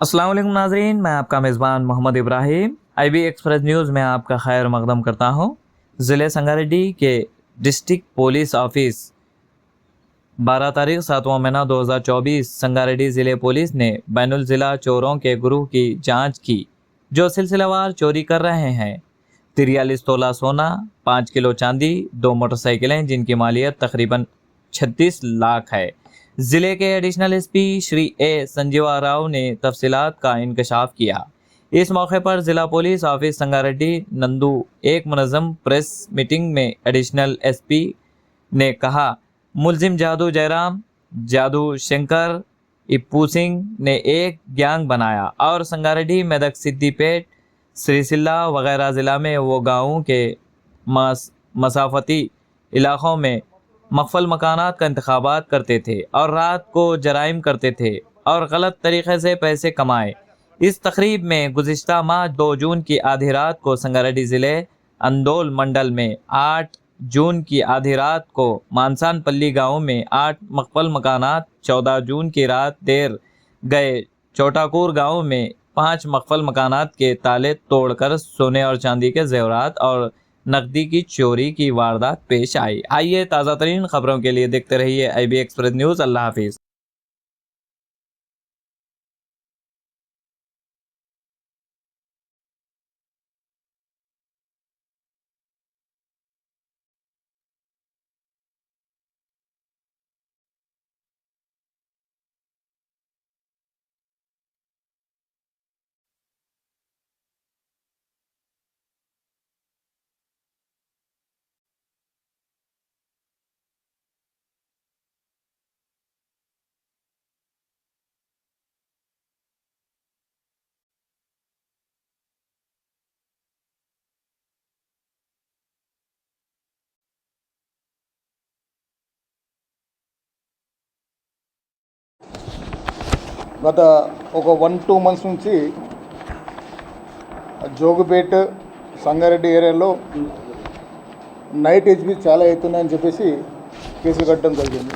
अस्सलाम वालेकुम नाजरीन, मैं आपका मेज़बान Mohammad Ibrahim IB express news में आपका खैर मकदम करता हूँ। ज़िले संगारेड्डी के डिस्ट्रिक्ट पुलिस ऑफिस 12 तारीख 7वां महीना 2024 संगारेड्डी ज़िले पुलिस ने बैनुल ज़िला चोरों के गुरूह की जांच की, जो सिलसिलेवार चोरी कर रहे हैं। 43 तोला सोना, 5 किलो चांदी, 2 मोटरसाइकिलें जिनकी मालियत तकरीबन 36 लाख है। जिले के एडिशनल एसपी श्री ए संजीवा राव ने तफसीलात का इंकशाफ किया। इस मौके पर जिला पुलिस ऑफिस संगारेड्डी नंदू एक मुनज़्ज़म प्रेस मीटिंग में एडिशनल एसपी ने कहा, मुलजिम जादू जयराम, जादू शंकर, इप्पू सिंह ने एक गैंग बनाया और संगारेड्डी, मेदक, सिद्दीपेट, श्रीसिल्ला वगैरह ज़िला में वो गाँवों के मसाफती इलाक़ों में मखफल मकानात का इंतखाबात करते थे और रात को जराइम करते थे और गलत तरीक़े से पैसे कमाए। इस तकरीब में गुज़िश्ता माह 2 जून की आधी रात को संगारेड्डी ज़िले अंदोल मंडल में, 8 जून की आधी रात को मानसान पल्ली गाँव में 8 मखफल मकानात, 14 जून की रात देर गए चोटाकूर गाँव में 5 मखफल मकानात के ताले तोड़कर सोने और चांदी के जेवरात और नकदी की चोरी की वारदात पेश आई। आइए ताज़ा तरीन खबरों के लिए देखते रहिए IB एक्सप्रेस न्यूज़। अल्लाह हाफिज़। గత ఒక 1-2 మంత్స్ నుంచి జోగుపేట సంగారెడ్డి ఏరియాలో నైట్ హెచ్బి చాలా అవుతున్నాయని చెప్పేసి కేసులు కట్టడం జరిగింది.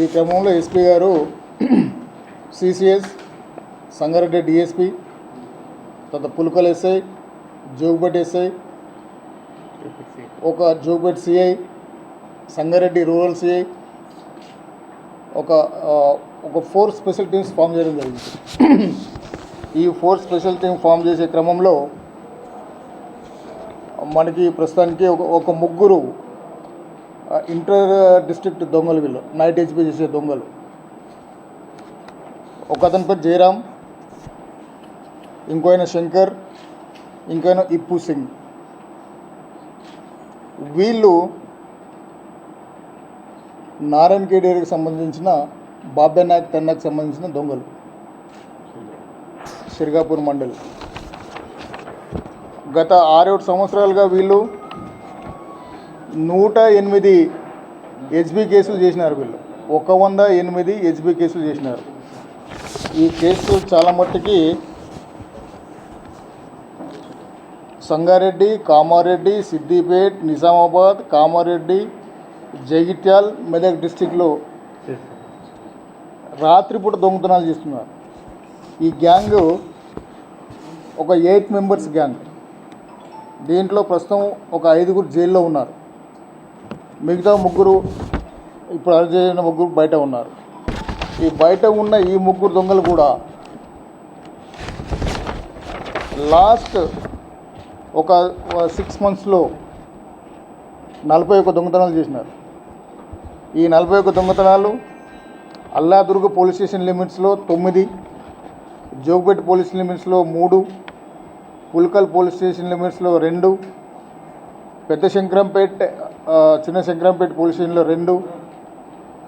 ఈ క్రమంలో ఎస్పీ గారు సిసిఎస్, సంగారెడ్డి డిఎస్పి, తర్వాత పుల్కల్ ఎస్ఐ, జోగుపేట ఎస్ఐ, ఒక Jogupeta CI, Sangareddy rural CI, ఒక 4 స్పెషల్ టీమ్స్ ఫామ్ చేయడం జరిగింది. ఈ 4 స్పెషల్ టీమ్ ఫామ్ చేసే క్రమంలో మనకి ప్రస్తుతానికి ఒక ముగ్గురు ఇంటర్ డిస్ట్రిక్ట్ దొంగలు, వీళ్ళు నైట్ హెచ్బి చేసే దొంగలు. ఒక అతని పేరు జయరాం, ఇంకోయన శంకర్, ఇంకోయన ఇప్పు సింగ్. వీళ్ళు నారాయణ ఖేడ్ ఏరియాకి సంబంధించిన బాబ్యా నాయక్ తండాకు సంబంధించిన దొంగలు, షిర్గాపూర్ మండల్. గత 6-7 సంవత్సరాలుగా వీళ్ళు 108 హెచ్బి కేసులు చేసినారు. వీళ్ళు 108 హెచ్బి కేసులు చేసినారు. ఈ కేసు చాలా మట్టుకి సంగారెడ్డి, కామారెడ్డి, సిద్దిపేట్, నిజామాబాద్, కామారెడ్డి, జగిత్యాల్, మెదక్ డిస్టిక్లో రాత్రిపూట దొంగతనాలు చేస్తున్నారు. ఈ గ్యాంగ్ ఒక 8 మెంబర్స్ గ్యాంగ్. దీంట్లో ప్రస్తుతం ఒక 5గురు జైల్లో ఉన్నారు. మిగతా 3 ఇప్పుడు అరెస్ట్ చేసిన 3 బయట ఉన్నారు. ఈ బయట ఉన్న ఈ 3 దొంగలు కూడా లాస్ట్ ఒక 6 మంత్స్లో 41 దొంగతనాలు చేసినారు. ఈ 41 దొంగతనాలు అల్లాదుర్గ పోలీస్ స్టేషన్ లిమిట్స్లో 9, జోగుపేట పోలీస్ లిమిట్స్లో 3, పుల్కల్ పోలీస్ స్టేషన్ లిమిట్స్లో 2, పెద్ద శంకరంపేట, చిన్న శంకరంపేట పోలీస్ స్టేషన్లో 2,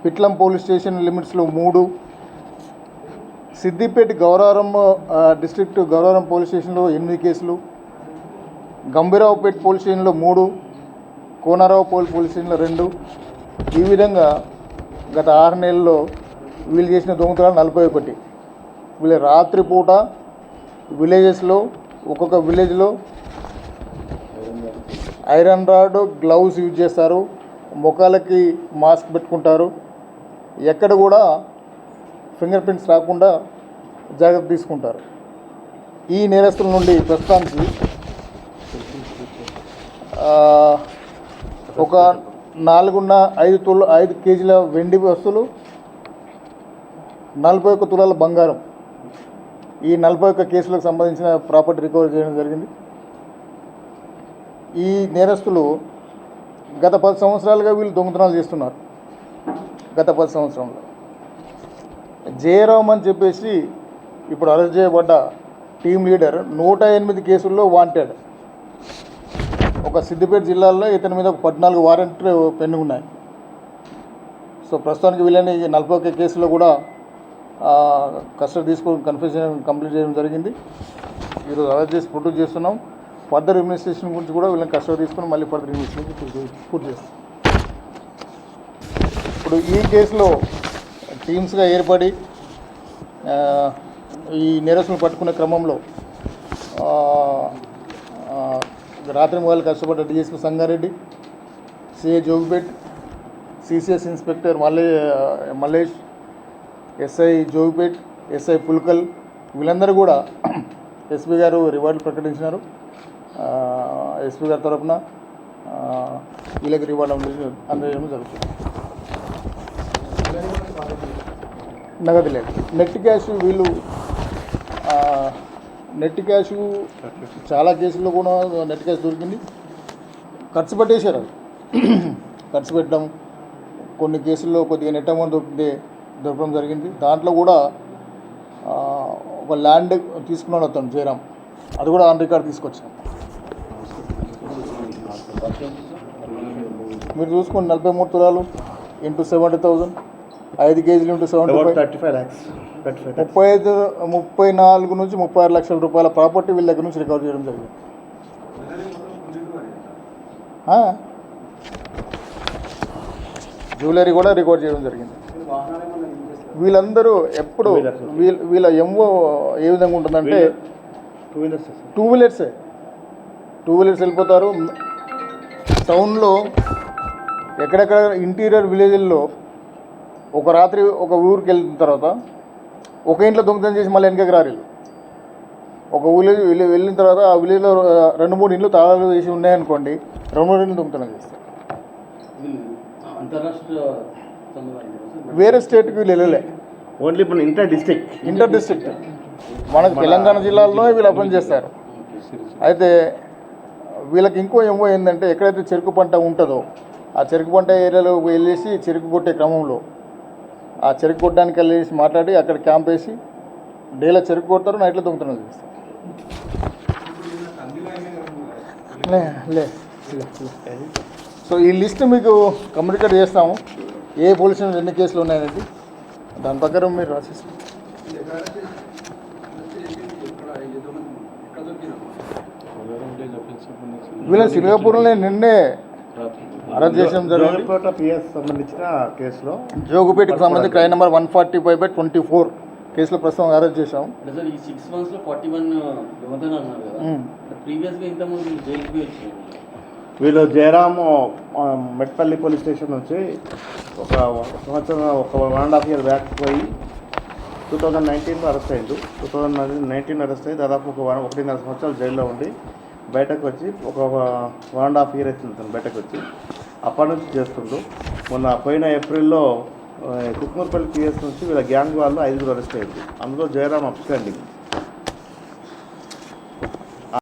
పిట్లం పోలీస్ స్టేషన్ లిమిట్స్లో 3, సిద్దిపేట గౌరవరం డిస్ట్రిక్ట్ గౌరవరం పోలీస్ స్టేషన్లో 8 కేసులు, గంభీరావుపేట పోలీస్ స్టేషన్లో 3, కోనారావు పోలీస్ స్టేషన్లో 2. ఈ విధంగా గత 6 నెలల్లో వీళ్ళు చేసిన దొంగతనాలు 41. వీళ్ళు రాత్రిపూట విలేజెస్లో, ఒక్కొక్క విలేజ్లో ఐరన్ రాడ్, గ్లౌస్ యూజ్ చేస్తారు, ముఖాలకి మాస్క్ పెట్టుకుంటారు. ఎక్కడ కూడా ఫింగర్ ప్రింట్స్ రాకుండా జాగ్రత్త తీసుకుంటారు. ఈ నేరస్తుల నుండి ప్రస్తుతానికి ఒక 5 కేజీల వెండి వస్తువులు, 41 తులాల బంగారం, ఈ 41 కేసులకు సంబంధించిన ప్రాపర్టీ రికవర్ చేయడం జరిగింది. ఈ నేరస్తులు గత 10 సంవత్సరాలుగా వీళ్ళు దొంగతనాలు చేస్తున్నారు. గత 10 సంవత్సరంలో జయరామ్ అని చెప్పేసి ఇప్పుడు అరెస్ట్ చేయబడ్డ టీమ్ లీడర్ 108 కేసుల్లో వాంటెడ్. ఒక సిద్దిపేట జిల్లాలో ఇతని మీద 14 వారెంట్లు పెండింగ్ ఉన్నాయి. సో ప్రస్తుతానికి వీళ్ళని 41 కేసులో కూడా కస్టడీ తీసుకొని కన్ఫెషన్ కంప్లీట్ చేయడం జరిగింది. ఈరోజు అరెస్ట్ చేసి ప్రొడ్యూస్ చేస్తున్నాం. ఫర్దర్ ఇన్వెస్టిగేషన్ గురించి కూడా వీళ్ళని కస్టడీ తీసుకొని మళ్ళీ ఫర్దర్ ఇన్వెస్టిగేషన్ పూర్తి చేస్తాం. ఇప్పుడు ఈ కేసులో టీమ్స్గా ఏర్పడి ఈ నేరస్తులను పట్టుకునే క్రమంలో రాత్రి మొదలు కష్టపడ్డ DSP Sangareddy, CI Jogipet, CCS inspector Mallesh, SI Jogipet, SI Pulkal, వీళ్ళందరూ కూడా ఎస్పీ గారు రివార్డులు ప్రకటించినారు. ఎస్పీ గారి తరఫున వీళ్ళకి రివార్డు అందజేయడం జరుగుతుంది. నగదు లేదు, నెట్ క్యాష్. వీళ్ళు నెట్ క్యాష్ చాలా కేసుల్లో కూడా నెట్ క్యాష్ దొరికింది. ఖర్చు పెట్టేశారు. అది ఖర్చు పెట్టడం, కొన్ని కేసుల్లో కొద్దిగా నెట్ అమౌంట్ దొరకడం జరిగింది. దాంట్లో కూడా ఒక ల్యాండ్ తీసుకున్నాడు అతను జయరామ్, అది కూడా ఆన్ రికార్డ్ తీసుకొచ్చాం. మీరు చూసుకోండి, 43 తులాలు ఇంటూ 70,000, 5 కేజీలు ఇంటూ 75 lakhs, 34 నుంచి 36 లక్షల రూపాయల ప్రాపర్టీ వీళ్ళ దగ్గర నుంచి రికవర్ చేయడం జరిగింది. జ్యువెలరీ కూడా రికవర్ చేయడం జరిగింది. వీళ్ళందరూ ఎప్పుడు వీళ్ళ ఎంఓ ఏ విధంగా ఉంటుందంటే టూ వీలర్స్ వెళ్ళిపోతారు. టౌన్లో ఎక్కడెక్కడ ఇంటీరియర్ విలేజ్ల్లో ఒక రాత్రి ఒక ఊరికి వెళ్ళిన తర్వాత ఒక ఇంట్లో దొంగతనం చేసి మళ్ళీ వెనకకి రారు. ఒక విలేజ్ వెళ్ళిన తర్వాత ఆ విలేజ్లో 2-3 ఇండ్లు తాళాలు వేసి ఉన్నాయనుకోండి, 2-3 ఇండ్లు దొంగతనం చేస్తారు. వేరే స్టేట్కి వీళ్ళు వెళ్ళలే, ఓన్లీ ఇప్పుడు ఇంటర్ డిస్ట్రిక్ట్ మనకు తెలంగాణ జిల్లాలో వీళ్ళు అప్లై చేస్తారు. అయితే వీళ్ళకి ఇంకో ఏమో ఏంటంటే, ఎక్కడైతే చెరుకు పంట ఉంటుందో ఆ చెరుకు పంట ఏరియాలో వెళ్ళేసి చెరుకు కొట్టే క్రమంలో ఆ చెరుకు కొట్టడానికి వెళ్ళేసి మాట్లాడి అక్కడ క్యాంప్ వేసి డేలో చెరుకు కొడతారు, నైట్లో దొంగతనం చేస్తారు. సో ఈ లిస్ట్ మీకు కమ్యూనికేట్ చేస్తాము, ఏ పోలీస్ స్టేషన్ ఎన్ని కేసులు ఉన్నాయనేది. దాని ప్రకారం మీరు రాసేస్తారు. వీళ్ళని సింగపూర్లో నిన్నే అరెస్ట్ చేయడం జరిగింది. సంబంధించిన కేసులో జోగుపేటకు సంబంధించి క్రైమ్ నెంబర్ 145/24 కేసులో ప్రస్తుతం అరెస్ట్ చేశాం. ఈ 6 months లో 41 దొంగతనాలు అన్నారు కదా, ప్రీవియస్గా ఇంతకుముందు జైలుకి వచ్చారు. వీళ్ళు జయరాము మెట్పల్లి పోలీస్ స్టేషన్ నుంచి ఒక సంవత్సరం, ఒక 1.5 year బ్యాక్ పోయి 2019లో అరెస్ట్ అయ్యిండు. 2019 అరెస్ట్ అయ్యి దాదాపు ఒక 1.5 సంవత్సరాలు జైల్లో ఉండి బయటకు వచ్చి ఒక 1.5 year అవుతుంది తను బయటకు వచ్చి. అప్పటి నుంచి చేస్తుండ్రు. మొన్న పోయిన ఏప్రిల్లో కుక్మూర్పల్లి పిఎస్ నుంచి వీళ్ళ గ్యాంగ్ వాళ్ళు 5 అరెస్ట్ అయ్యింది. అందులో జయరామ్ అప్స్టాండింగ్.